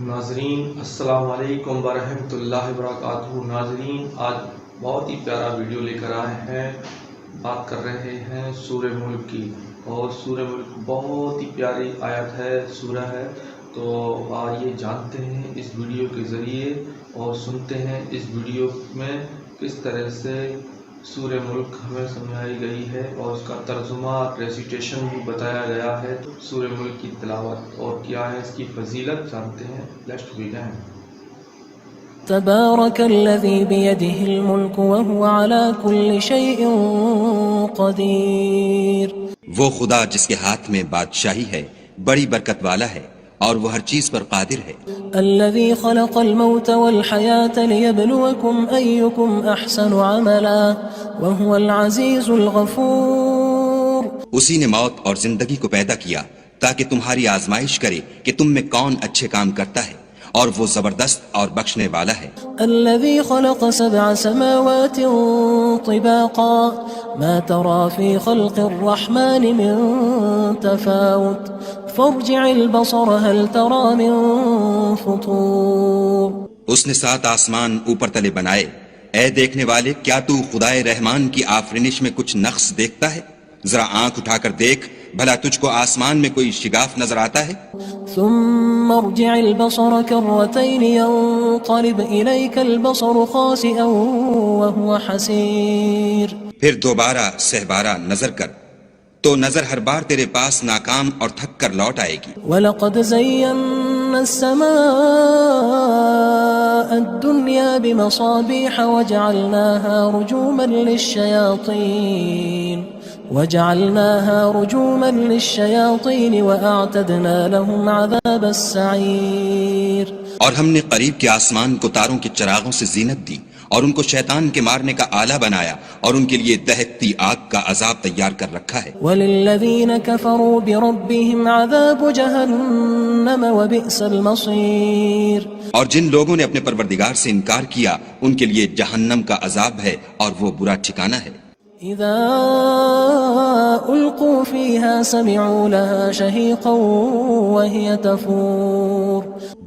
ناظرین السلام علیکم ورحمۃ اللہ وبرکاتہ۔ ناظرین آج بہت ہی پیارا ویڈیو لے کر آئے ہیں، بات کر رہے ہیں سورہ ملک کی، اور سورہ ملک بہت ہی پیاری آیت ہے، سورہ ہے، تو آئیے جانتے ہیں اس ویڈیو کے ذریعے اور سنتے ہیں اس ویڈیو میں کس طرح سے سورہ ملک ہمیں سمجھائی گئی ہے اور اس کا ترجمہ ریسیٹیشن بھی بتایا گیا ہے۔ سورہ ملک کی تلاوت اور کیا ہے اس کی فضیلت جانتے ہیں۔ Let's begin. تبارك الذي بيده الملك وهو على كل شيء قدير۔ وہ خدا جس کے ہاتھ میں بادشاہی ہے بڑی برکت والا ہے اور وہ ہر چیز پر قادر ہے۔ الذي خلق الموت والحياة ليبلوكم أيكم أحسن عملا وهو العزيز الغفور۔ اسی نے موت اور زندگی کو پیدا کیا تاکہ تمہاری آزمائش کرے کہ تم میں کون اچھے کام کرتا ہے، اور وہ زبردست اور بخشنے والا ہے۔ الذي خلق 7 سماوات طباقا ما ترى في خلق الرحمن من تفاوت فارجع البصر هل ترى من فطور۔ اس نے 7 آسمان اوپر تلے بنائے، اے دیکھنے والے کیا تو خدائے رحمان کی آفرینش میں کچھ نقص دیکھتا ہے؟ ذرا آنکھ اٹھا کر دیکھ، بھلا تجھ کو آسمان میں کوئی شگاف نظر آتا ہے؟ ثم ارجع البصر كرتين ينقلب إليك البصر خاسئا وهو حسير۔ پھر دوبارہ سہبارہ نظر کر تو نظر ہر بار تیرے پاس ناکام اور تھک کر لوٹ آئے گی۔ وَلَقَدْ زَيَّنَّا السَّمَاءَ الدُّنْيَا بِمَصَابِيحَ وَجَعَلْنَاهَا رُجُومًا لِلشَّيَاطِينِ وَأَعْتَدْنَا لَهُمْ عَذَابَ السَّعِيرِ۔ اور ہم نے قریب کے آسمان کو تاروں کے چراغوں سے زینت دی اور ان کو شیطان کے مارنے کا آلہ بنایا، اور ان کے لیے دہکتی آگ کا عذاب تیار کر رکھا ہے۔ وَلِلَّذِينَ كَفَرُوا بِرَبِّهِمْ عَذَابُ جَهَنَّمَ وَبِئْسَ الْمَصِيرُ۔ اور جن لوگوں نے اپنے پروردگار سے انکار کیا ان کے لیے جہنم کا عذاب ہے اور وہ برا ٹھکانہ ہے۔ اذا القوا فيها سمعوا لها شهيقا وهي تفور۔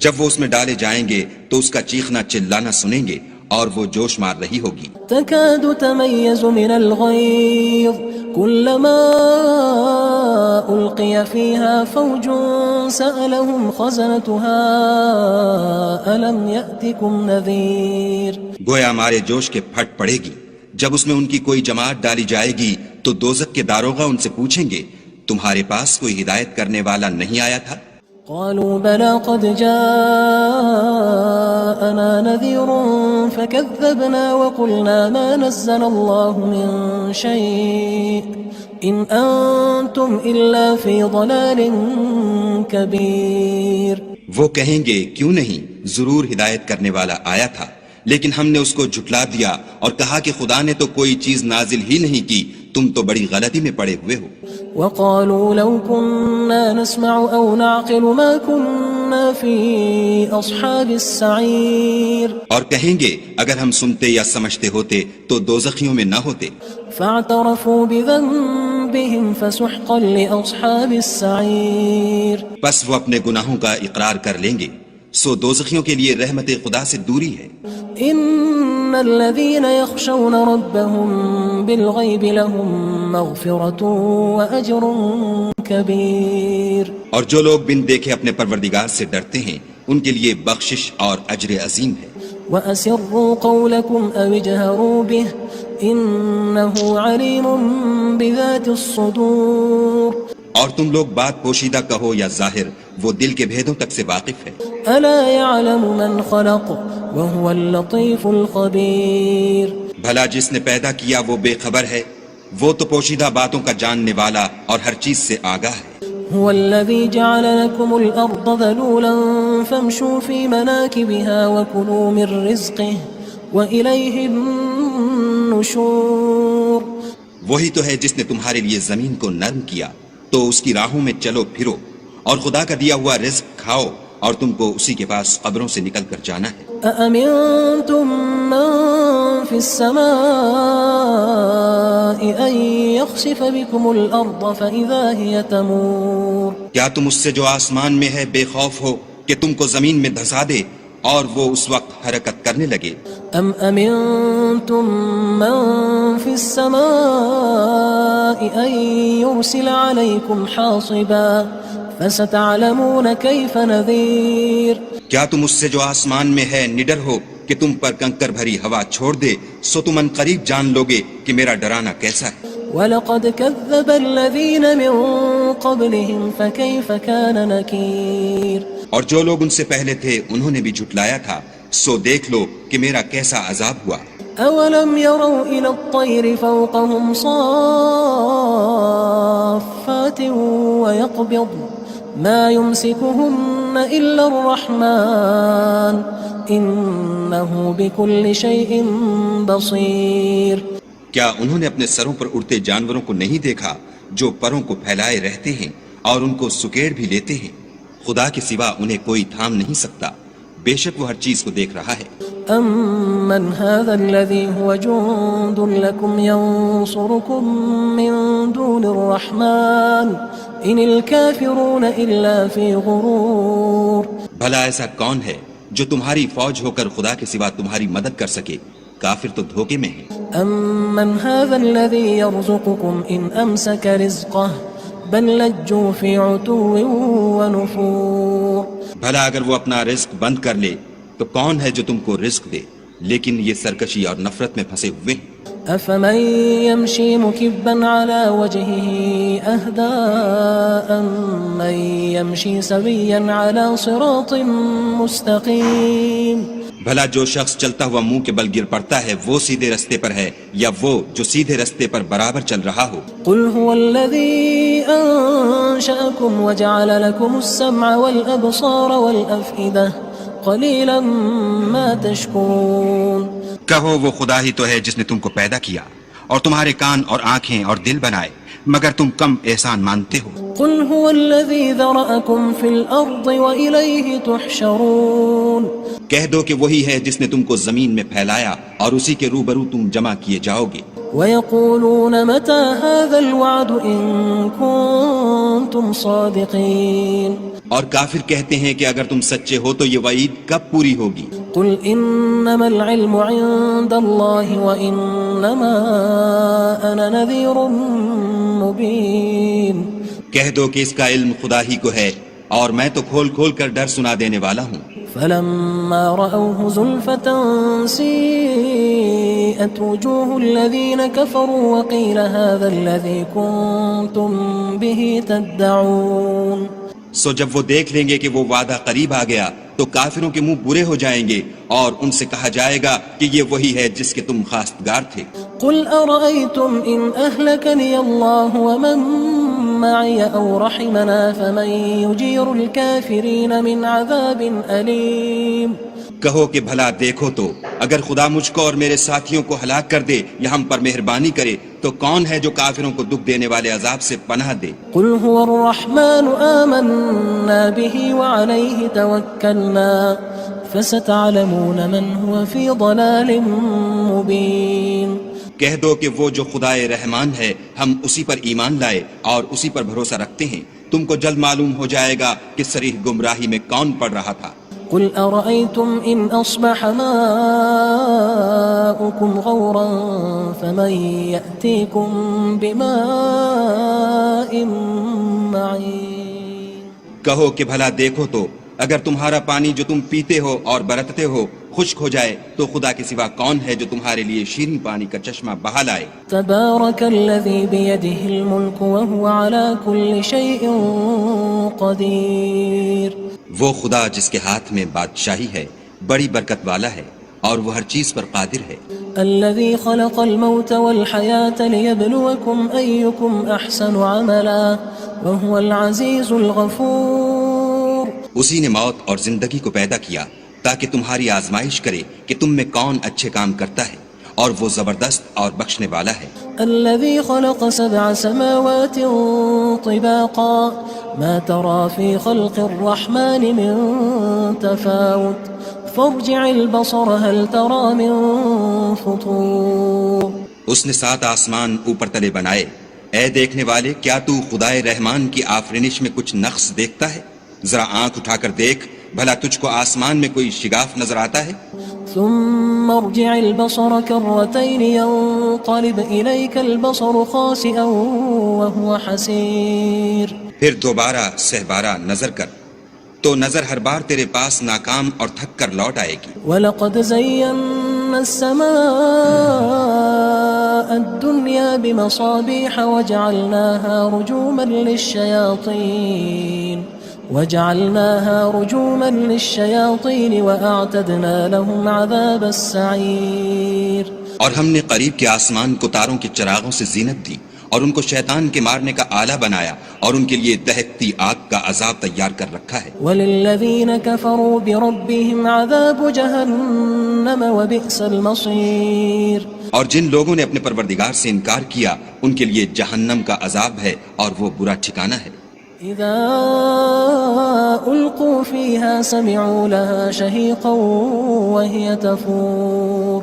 جب وہ اس میں ڈالے جائیں گے تو اس کا چیخنا چلانا سنیں گے اور وہ جوش مار رہی ہوگی۔ تكاد تميز من الغيظ كلما ألقي فيها فوج سألهم خزنتها ألم يأتكم نذير۔ گویا مارے جوش کے پھٹ پڑے گی۔ جب اس میں ان کی کوئی جماعت ڈالی جائے گی تو دوزخ کے داروغہ ان سے پوچھیں گے تمہارے پاس کوئی ہدایت کرنے والا نہیں آیا تھا؟ قالوا بلى قد جاءنا نذير فكذبنا وقلنا ما نزل الله من شيء إن أنتم إلا في ضلال كبير۔ وہ کہیں گے کیوں نہیں، ضرور ہدایت کرنے والا آیا تھا، لیکن ہم نے اس کو جھٹلا دیا اور کہا کہ خدا نے تو کوئی چیز نازل ہی نہیں کی، تم تو بڑی غلطی میں پڑے ہوئے ہو۔ وقالوا لو كنا نسمع أو نعقل ما كنا في أصحاب السعير۔ اور کہیں گے اگر ہم سنتے یا سمجھتے ہوتے تو دوزخیوں میں نہ ہوتے۔ فاعترفوا بذنبهم فسحقا لأصحاب السعير۔ پس وہ اپنے گناہوں کا اقرار کر لیں گے، سو دوزخیوں کے لیے رحمت خدا سے دوری ہے۔ ان الذين يخشون ربهم بالغيب لهم مغفرة واجر كبير۔ اور جو لوگ بن دیکھے اپنے پروردگار سے ڈرتے ہیں ان کے لیے بخشش اور اجر عظیم ہے۔ واسروا قولكم او اجهروا به انه عليم بذات الصدور۔ اور تم لوگ بات پوشیدہ کہو یا ظاہر، وہ دل کے بھیدوں تک سے واقف ہے۔ الا يعلم من خلق وهو اللطيف الخبير۔ بھلا جس نے پیدا کیا وہ بے خبر ہے، وہ تو پوشیدہ باتوں کا جاننے والا اور ہر چیز سے آگاہ ہے۔ هو الذي جعل لكم الأرض ذلولا فامشوا في مناكبها وكلوا من رزقه وإليه النشور۔ وہی تو ہے جس نے تمہارے لیے زمین کو نرم کیا تو اس کی راہوں میں چلو پھرو، اور خدا کا دیا ہوا رزق کھاؤ، اور تم کو اسی کے پاس قبروں سے نکل کر جانا ہے۔ أأمنتم من في السماء أن يخسف بكم الأرض فإذا هي تمور۔ کیا تم اس سے جو آسمان میں ہے بے خوف ہو کہ تم کو زمین میں دھسا دے اور وہ اس وقت حرکت کرنے لگے؟ ام امنتم من في السماء ان يرسل عليكم حاصبا فستعلمون كيف نذير. کیا تم اس سے جو آسمان میں ہے نڈر ہو کہ تم پر کنکر بھری ہوا چھوڑ دے؟ سو تم ان قریب جان لوگے کہ میرا ڈرانا کیسا ہے. وَلَقَدْ كَذَّبَ الَّذِينَ مِن قَبْلِهِمْ فَكَيْفَ كَانَ نَكِيرٌ. اور جو لوگ ان سے پہلے تھے انہوں نے بھی جھٹلایا تھا، سو دیکھ لو کہ میرا کیسا عذاب ہوا. أَوَلَمْ يَرَوْا إِلَى الطَّيْرِ فَوْقَهُمْ صَافَّاتٍ وَيَقْبِضْنَ مَا يُمْسِكُهُنَّ إِلَّا الرَّحْمَنُ إِنَّهُ بِكُلِّ شَيْءٍ بَصِيرٌ. کیا انہوں نے اپنے سروں پر اڑتے جانوروں کو نہیں دیکھا جو پروں کو پھیلائے رہتے ہیں اور ان کو سکیڑ بھی لیتے ہیں؟ خدا کے سوا انہیں کوئی تھام نہیں سکتا، بے شک وہ ہر چیز کو دیکھ رہا ہے. أَمَّنْ هَذَا الَّذِي هُوَ جُندٌ لَكُمْ يَنصُرُكُم مِّن دُونِ الرَّحْمَنِ إِنِ الْكَافِرُونَ إِلَّا فِي غُرُورٍ. بھلا ایسا کون ہے جو تمہاری فوج ہو کر خدا کے سوا تمہاری مدد کر سکے؟ کافر تو دھوکے میں ہیں. أَمَّنْ هَذَا الَّذِي يَرْزُقُكُمْ إِنْ أَمْسَكَ رِزْقَهُ بَل لَجُّوا فِي عُتُوٍّ وَنُفُورٍ. بھلا اگر وہ اپنا رزق بند کر لے تو کون ہے جو تم کو رزق دے؟ لیکن یہ سرکشی اور نفرت میں پھنسے ہوئے ہیں. أَفَمَن يَمْشِي مُكِبًّا عَلَى وَجْهِهِ أَهْدَىٰ أَمَّن يَمْشِي سَوِيًّا عَلَى صِرَاطٍ مُّسْتَقِيمٍ. بھلا جو شخص چلتا ہوا منہ کے بل گر پڑتا ہے وہ سیدھے رستے پر ہے یا وہ جو سیدھے رستے پر برابر چل رہا ہو؟ قُلْ هُوَ الَّذِي أَنشَأَكُمْ وَجَعَلَ لَكُمُ السَّمْعَ وَالْأَبْصَارَ وَالْأَفْئِدَةَ قَلِيلًا مَا تَشْكُرُونَ. کہو وہ خدا ہی تو ہے جس نے تم کو پیدا کیا اور تمہارے کان اور آنکھیں اور دل بنائے، مگر تم کم احسان مانتے ہو. قُلْ هُوَ الَّذِي ذَرَأَكُمْ فِي الْأَرْضِ وَإِلَيْهِ تُحْشَرُونَ. کہہ دو کہ وہی ہے جس نے تم کو زمین میں پھیلایا اور اسی کے روبرو تم جمع کیے جاؤ گے. وَيَقُولُونَ مَتَى هَذَا الْوَعْدُ إِن كُنتُمْ صَادِقِينَ. اور کافر کہتے ہیں کہ اگر تم سچے ہو تو یہ وعید کب پوری ہوگی؟ قُلْ إِنَّمَا الْعِلْمُ عِندَ اللَّهِ وَإِنَّمَا أَنَا نَذِيرٌ مُّبِينٌ. کہہ دو کہ اس کا علم خدا ہی کو ہے اور میں تو کھول کھول کر ڈر سنا دینے والا ہوں. فَلَمَّا رَأَوْهُ زُلْفَةً سِيئَتْ وُجُوهُ الَّذِينَ كَفَرُوا وَقِيلَ هَذَا الَّذِي كُنتُم بِهِ تَدَّعُونَ. سو جب وہ دیکھ لیں گے کہ وہ وعدہ قریب آ گیا تو کافروں کے منہ برے ہو جائیں گے اور ان سے کہا جائے گا کہ یہ وہی ہے جس کے تم خواستگار تھے. قُلْ أَرَأَيْتُمْ إِنْ أَهْلَكَنِيَ اللَّهُ وَمَن مَّعِيَ أَوْ رَحِمَنَا فَمَن يُجِيرُ الْكَافِرِينَ مِنْ عَذَابٍ أَلِيمٍ. کہو کہ بھلا دیکھو تو اگر خدا مجھ کو اور میرے ساتھیوں کو ہلاک کر دے یا ہم پر مہربانی کرے تو کون ہے جو کافروں کو دکھ دینے والے عذاب سے پناہ دے. قُلْ هُوَ الرَّحْمَنُ آمَنَّا بِهِ وَعَلَيْهِ تَوَكَّلْنَا فَسَتَعْلَمُونَ مَنْ هُوَ فِي ضَلَالٍ مُّبِينٍ. کہہ دو کہ وہ جو خدائے رحمان ہے ہم اسی پر ایمان لائے اور اسی پر بھروسہ رکھتے ہیں، تم کو جلد معلوم ہو جائے گا کہ صریح گمراہی میں کون پڑ رہا تھا. قُلْ أَرَأَيْتُمْ إِنْ أَصْبَحَ مَاؤُكُمْ غَوْرًا فَمَن يَأْتِيكُم بِمَاءٍ مَّعِينٍ. کہو کہ بھلا دیکھو تو اگر تمہارا پانی جو تم پیتے ہو اور برتتے ہو خشک ہو جائے تو خدا کے سوا کون ہے جو تمہارے لیے شیریں پانی کا چشمہ بہا لائے. تبارك الذي بيده الملك وهو على كل شيء قدير. وہ خدا جس کے ہاتھ میں بادشاہی ہے بڑی برکت والا ہے اور وہ ہر چیز پر قادر ہے. الذي خلق الموت والحياة ليبلوكم أيكم أحسن عملا وهو العزيز الغفور. اسی نے موت اور زندگی کو پیدا کیا تاکہ تمہاری آزمائش کرے کہ تم میں کون اچھے کام کرتا ہے اور وہ زبردست اور بخشنے والا ہے. الذي خلق 7 سماوات طباقا ما ترى في خلق الرحمن من تفاوت فارجع البصر هل ترى من فطور. اس نے 7 آسمان اوپر تلے بنائے. اے دیکھنے والے کیا تو خدائے رحمان کی آفرینش میں کچھ نقص دیکھتا ہے؟ ذرا آنکھ اٹھا کر دیکھ بھلا تجھ کو آسمان میں کوئی شگاف نظر آتا ہے؟ ثم ارجع البصر كرتين ينقلب إليك البصر خاسئا وهو حسير. پھر دوبارہ سہبارہ نظر کر تو نظر ہر بار تیرے پاس ناکام اور تھک کر لوٹ آئے گی. وَلَقَدْ زَيَّنَّا السَّمَاءَ الدُّنْيَا بِمَصَابِيحَ وَجَعَلْنَاهَا رُجُومًا لِلشَّيَاطِينِ وَأَعْتَدْنَا لَهُمْ عَذَابَ السَّعِيرِ. اور ہم نے قریب کے آسمان کو تاروں کے چراغوں سے زینت دی اور ان کو شیطان کے مارنے کا آلہ بنایا اور ان کے لیے دہکتی آگ کا عذاب تیار کر رکھا ہے. وَلِلَّذِينَ كَفَرُوا بِرَبِّهِمْ عَذَابُ جَهَنَّمَ وَبِئْسَ الْمَصِيرُ. اور جن لوگوں نے اپنے پروردگار سے انکار کیا ان کے لیے جہنم کا عذاب ہے اور وہ برا ٹھکانہ ہے. اذا القوا فيها سمعوا لها شهيقا وهي تفور.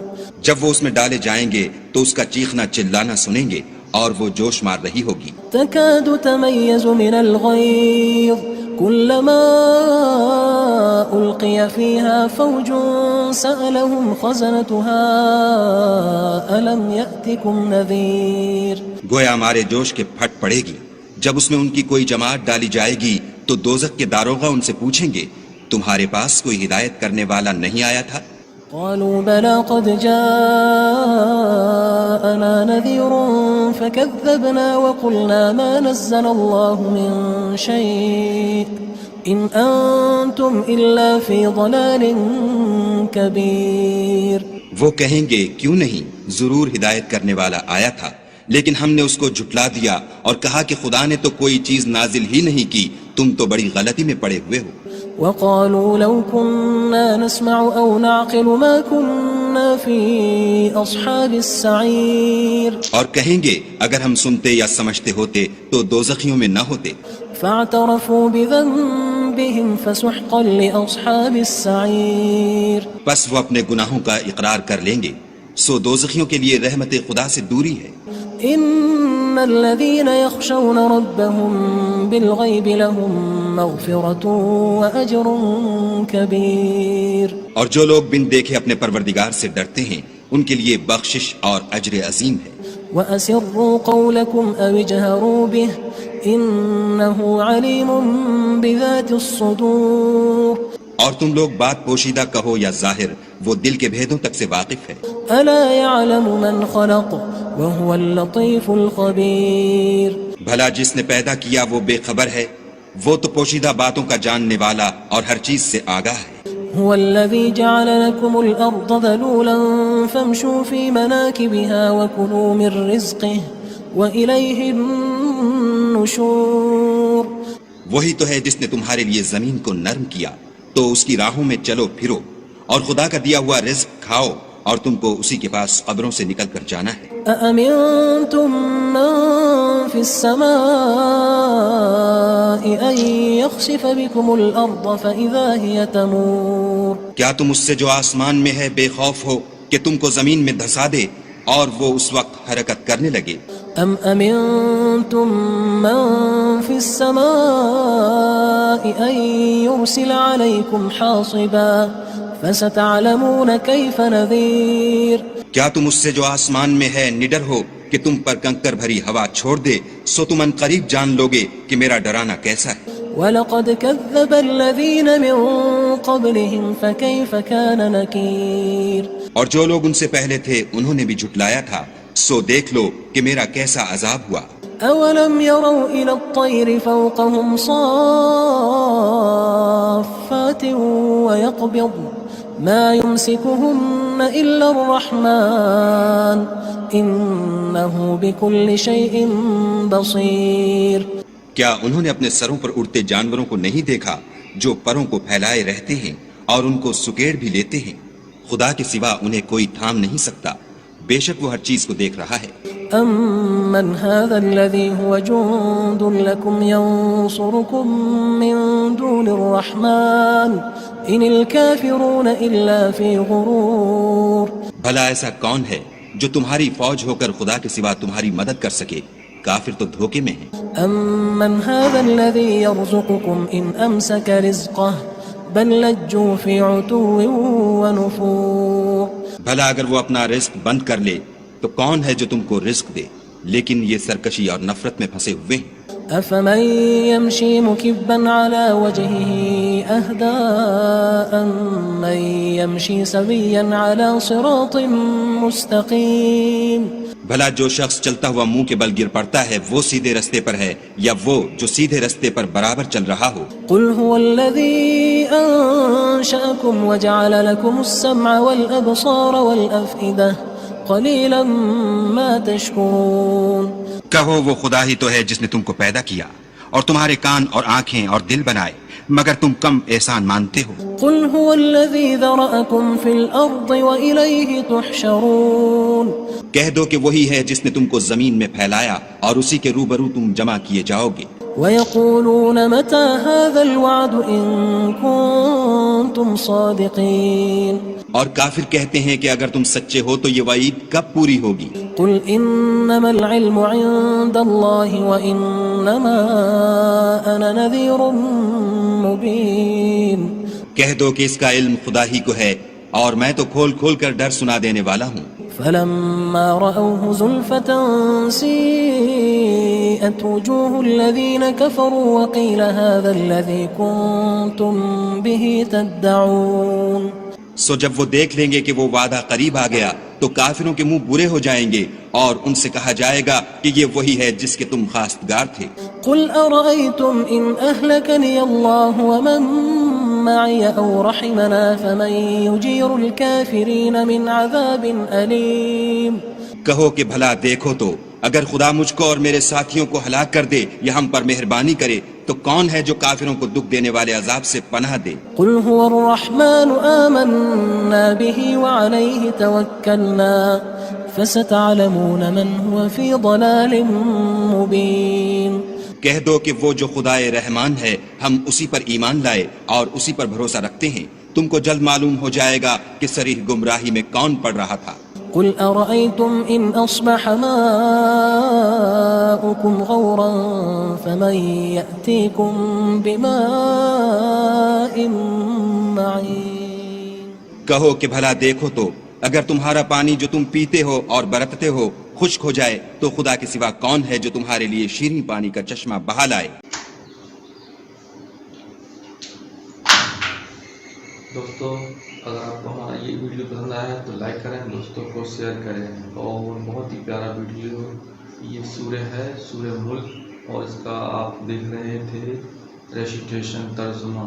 جب وہ اس میں ڈالے جائیں گے تو اس کا چیخنا چلانا سنیں گے اور وہ جوش مار رہی ہوگی. تكاد تميز من الغيظ كلما ألقي فيها فوج سألهم خزنتها ألم يأتكم نذير. گویا ہمارے جوش کے پھٹ پڑے گی جب اس میں ان کی کوئی جماعت ڈالی جائے گی تو دوزخ کے داروغہ ان سے پوچھیں گے تمہارے پاس کوئی ہدایت کرنے والا نہیں آیا تھا؟ قالوا بلى قد جاءنا نذير فكذبنا وقلنا ما نزل الله من شيء إن أنتم إلا في ضلال كبير. وہ کہیں گے کیوں نہیں، ضرور ہدایت کرنے والا آیا تھا لیکن ہم نے اس کو جھٹلا دیا اور کہا کہ خدا نے تو کوئی چیز نازل ہی نہیں کی، تم تو بڑی غلطی میں پڑے ہوئے ہو. وقالوا لو كنا نسمع أو نعقل ما كنا في أصحاب السعير. اور کہیں گے اگر ہم سنتے یا سمجھتے ہوتے تو دوزخیوں میں نہ ہوتے. فاعترفوا بذنبهم فسحقا لأصحاب السعير. بس وہ اپنے گناہوں کا اقرار کر لیں گے، سو دوزخیوں کے لیے رحمت خدا سے دوری ہے. ان الذين يخشون ربهم بالغيب لهم مغفرة واجر كبير. اور جو لوگ بن دیکھے اپنے پروردگار سے ڈرتے ہیں ان کے لیے بخشش اور اجر عظیم ہے. واسروا قولكم او اجهروا به انه عليم بذات الصدور. اور تم لوگ بات پوشیدہ کہو یا ظاہر، وہ دل کے بھیدوں تک سے واقف ہے. الا يعلم من خلق وهو اللطيف الخبير. بھلا جس نے پیدا کیا وہ بے خبر ہے، وہ تو پوشیدہ باتوں کا جاننے والا اور ہر چیز سے آگاہ ہے. هو الذي جعل لكم الأرض ذلولا فامشوا في مناكبها وكلوا من رزقه وإليه النشور. وہی تو ہے جس نے تمہارے لیے زمین کو نرم کیا تو اس کی راہوں میں چلو پھرو اور خدا کا دیا ہوا رزق کھاؤ اور تم کو اسی کے پاس قبروں سے نکل کر جانا ہے. أأمنتم من في السماء أن يخسف بكم الأرض فإذا هي تمور. کیا تم اس سے جو آسمان میں ہے بے خوف ہو کہ تم کو زمین میں دھسا دے اور وہ اس وقت حرکت کرنے لگے؟ ام امنتم من في السماء ان يرسل عليكم حاصبا فستعلمون كيف نذير. کیا تم اس سے جو آسمان میں ہے نڈر ہو کہ تم پر کنکر بھری ہوا چھوڑ دے، سو تم ان قریب جان لوگے کہ میرا ڈرانا کیسا ہے. وَلَقَدْ كَذَّبَ الَّذِينَ مِن قَبْلِهِمْ فَكَيْفَ كَانَ نَكِيرٌ. اور جو لوگ ان سے پہلے تھے انہوں نے بھی جھٹلایا تھا، سو دیکھ لو کہ میرا کیسا عذاب ہوا. أَوَلَمْ يَرَوْا إِلَى الطَّيْرِ فَوْقَهُمْ صَافَّاتٍ وَيَقْبِضْنَ مَا يُمْسِكُهُنَّ إِلَّا الرَّحْمَنُ إِنَّهُ بِكُلِّ شَيْءٍ بَصِيرٌ. کیا انہوں نے اپنے سروں پر اڑتے جانوروں کو نہیں دیکھا جو پروں کو پھیلائے رہتے ہیں اور ان کو سکیڑ بھی لیتے ہیں؟ خدا کے سوا انہیں کوئی تھام نہیں سکتا، بے شک وہ ہر چیز کو دیکھ رہا ہے. أَمَّنْ هَذَا الَّذِي هُوَ جُنْدٌ لَكُمْ يَنْصُرُكُمْ مِنْ دُونِ الرَّحْمَنِ إِنِ الْكَافِرُونَ إِلَّا فِي غُرُورٍ. بھلا ایسا کون ہے جو تمہاری فوج ہو کر خدا کے سوا تمہاری مدد کر سکے؟ کافر تو دھوکے میں ہیں. أَمَّنْ هَذَا الَّذِي يَرْزُقُكُمْ إِنْ أَمْسَكَ رِزْقَهُ بل لجوا في عتو ونفور. بھلا اگر وہ اپنا رزق بند کر لے تو کون ہے جو تم کو رزق دے، لیکن یہ سرکشی اور نفرت میں پھنسے ہوئے ہیں. أفمن يمشي مكبا على وجهه أهدى أمن يمشي سويا على صراط مستقيم. بھلا جو شخص چلتا ہوا منہ کے بل گر پڑتا ہے وہ سیدھے رستے پر ہے یا وہ جو سیدھے رستے پر برابر چل رہا ہو؟ قل هو الذي أنشأكم وجعل لكم السمع والأبصار والأفئدة قليلا ما تشكرون. کہو وہ خدا ہی تو ہے جس نے تم کو پیدا کیا اور تمہارے کان اور آنکھیں اور دل بنائے، مگر تم کم احسان مانتے ہو. قل هو الذي ذرأكم في الأرض وإليه تحشرون. کہہ دو کہ وہی ہے جس نے تم کو زمین میں پھیلایا اور اسی کے روبرو تم جمع کیے جاؤ گے. ويقولون متى هذا الوعد إن كنتم صادقين. اور کافر کہتے ہیں کہ اگر تم سچے ہو تو یہ وعید کب پوری ہوگی؟ قل إنما العلم عند الله وإنما أنا نذير مبين. کہہ دو کہ اس کا علم خدا ہی کو ہے اور میں تو کھول کھول کر ڈر سنا دینے والا ہوں. فلما رأوه زلفة سيئت وجوه الذين كفروا وقيل هذا الذي كنتم به تدعون. سو جب وہ دیکھ لیں گے کہ وہ وعدہ قریب آ گیا تو کافروں کے منہ برے ہو جائیں گے اور ان سے کہا جائے گا کہ یہ وہی ہے جس کے تم خواستگار تھے. قل أرأيتم إن أهلكني الله ومن معي أو رحمنا فمن يجير الكافرين من عذاب أليم. کہو کہ بھلا دیکھو تو اگر خدا مجھ کو اور میرے ساتھیوں کو ہلاک کر دے یا ہم پر مہربانی کرے تو کون ہے جو کافروں کو دکھ دینے والے عذاب سے پناہ دے. قل هو الرحمن آمنا به وعليه توكلنا فستعلمون من هو في ضلال مبين. کہہ دو کہ وہ جو خدائے رحمان ہے ہم اسی پر ایمان لائے اور اسی پر بھروسہ رکھتے ہیں، تم کو جلد معلوم ہو جائے گا کہ صریح گمراہی میں کون پڑ رہا تھا. قل أرأيتم إن أصبح ماؤكم غورا فمن يأتيكم بماء معين. کہو کہ بھلا دیکھو تو اگر تمہارا پانی جو تم پیتے ہو اور برتتے ہو خشک ہو جائے تو خدا کے سوا کون ہے جو تمہارے لیے شیریں پانی کا چشمہ بہا لائے. دوستو اگر آپ کو ہمارا یہ ویڈیو پسند آیا ہے تو لائک کریں، دوستوں کو شیئر کریں. اور بہت ہی پیارا ویڈیو یہ سورہ ہے، سورہ ملک، اور اس کا آپ دیکھ رہے تھے ریسیٹیشن ترجمہ.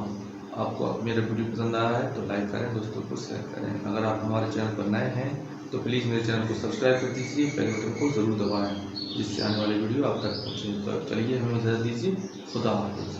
آپ کو میرا ویڈیو پسند آیا ہے تو لائک کریں، دوستوں کو شیئر کریں. اگر آپ ہمارے چینل پر نئے ہیں تو پلیز میرے چینل کو سبسکرائب کر دیجیے، بیل بٹن کو ضرور دبائیں جس سے آنے والے ویڈیو آپ تک پہنچے. تو چلیے ہمیں اجازت دیجیے، خدا حافظ.